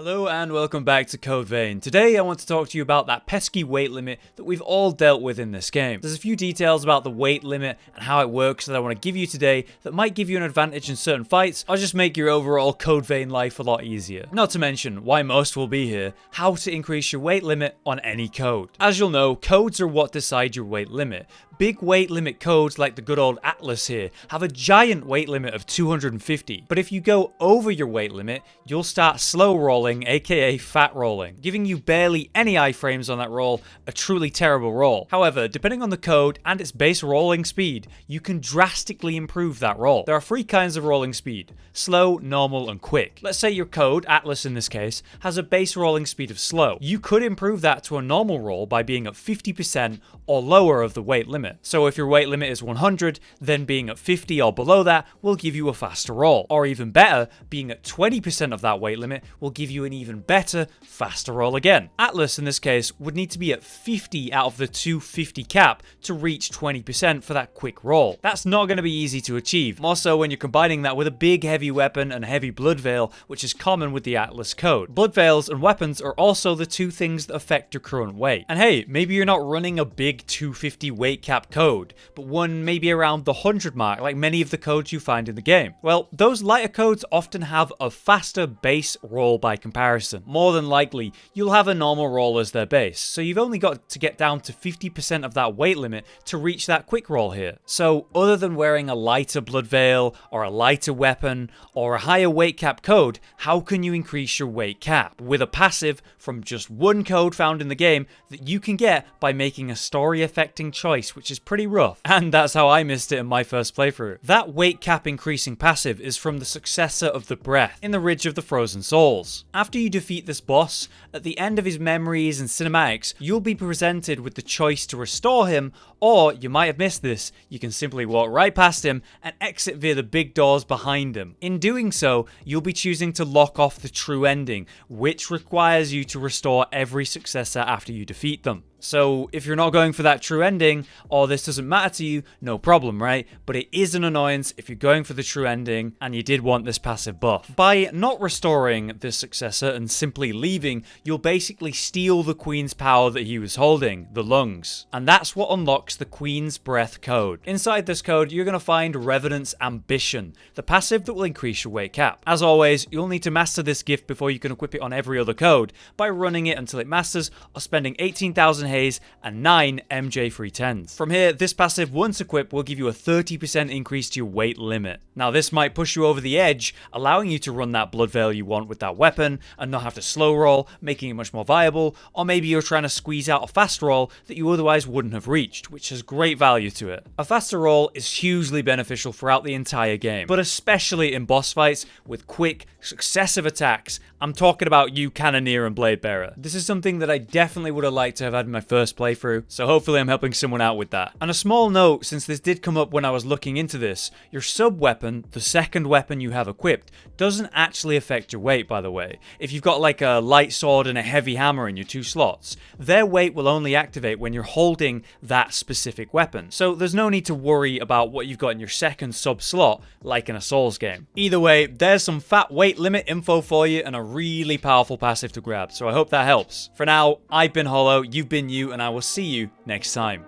Hello and welcome back to Code Vein. Today I want to talk to you about that pesky weight limit that we've all dealt with in this game. There's a few details about the weight limit and how it works that I want to give you today that might give you an advantage in certain fights or just make your overall Code Vein life a lot easier. Not to mention, why most will be here, how to increase your weight limit on any code. As you'll know, codes are what decide your weight limit. Big weight limit codes like the good old Atlas here have a giant weight limit of 250, but if you go over your weight limit, you'll start slow rolling, aka fat rolling, giving you barely any iframes on that roll, a truly terrible roll. However, depending on the code and its base rolling speed, you can drastically improve that roll. There are three kinds of rolling speed: slow, normal, and quick. Let's say your code, Atlas in this case, has a base rolling speed of slow. You could improve that to a normal roll by being at 50% or lower of the weight limit. So if your weight limit is 100, then being at 50 or below that will give you a faster roll. Or even better, being at 20% of that weight limit will give you an even better, faster roll again. Atlas in this case would need to be at 50 out of the 250 cap to reach 20% for that quick roll. That's not going to be easy to achieve, more so when you're combining that with a big heavy weapon and heavy blood veil, which is common with the Atlas code. Blood veils and weapons are also the two things that affect your current weight. And hey, maybe you're not running a big 250 weight cap code, but one maybe around the 100 mark, like many of the codes you find in the game. Well, those lighter codes often have a faster base roll by comparison. More than likely, you'll have a normal roll as their base, so you've only got to get down to 50% of that weight limit to reach that quick roll here. So, other than wearing a lighter blood veil, or a lighter weapon, or a higher weight cap code, how can you increase your weight cap? With a passive from just one code found in the game that you can get by making a story affecting choice, which is pretty rough. And that's how I missed it in my first playthrough. That weight cap increasing passive is from the successor of the Breath in the Ridge of the Frozen Souls. After you defeat this boss, at the end of his memories and cinematics, you'll be presented with the choice to restore him, or you might have missed this, you can simply walk right past him and exit via the big doors behind him. In doing so, you'll be choosing to lock off the true ending, which requires you to restore every successor after you defeat them. So if you're not going for that true ending, or this doesn't matter to you, no problem, right? But it is an annoyance if you're going for the true ending and you did want this passive buff. By not restoring this successor and simply leaving, you'll basically steal the Queen's power that he was holding, the lungs. And that's what unlocks the Queen's Breath code. Inside this code, you're going to find Revenant's Ambition, the passive that will increase your weight cap. As always, you'll need to master this gift before you can equip it on every other code, by running it until it masters, or spending 18,000 haze and 9 MJ310s. From here, this passive once equipped will give you a 30% increase to your weight limit. Now this might push you over the edge, allowing you to run that blood veil you want with that weapon and not have to slow roll, making it much more viable, or maybe you're trying to squeeze out a fast roll that you otherwise wouldn't have reached, which has great value to it. A faster roll is hugely beneficial throughout the entire game, but especially in boss fights with quick, successive attacks. I'm talking about you, Cannoneer and Blade Bearer. This is something that I definitely would have liked to have had in my first playthrough, so hopefully I'm helping someone out with that. And a small note, since this did come up when I was looking into this, your sub weapon, the second weapon you have equipped, doesn't actually affect your weight, by the way. If you've got like a light sword and a heavy hammer in your two slots, their weight will only activate when you're holding that specific weapon. So there's no need to worry about what you've got in your second sub slot, like in a Souls game. Either way, there's some fat weight limit info for you and a really powerful passive to grab, so I hope that helps. For now, I've been Hollow, you've been you, and I will see you next time.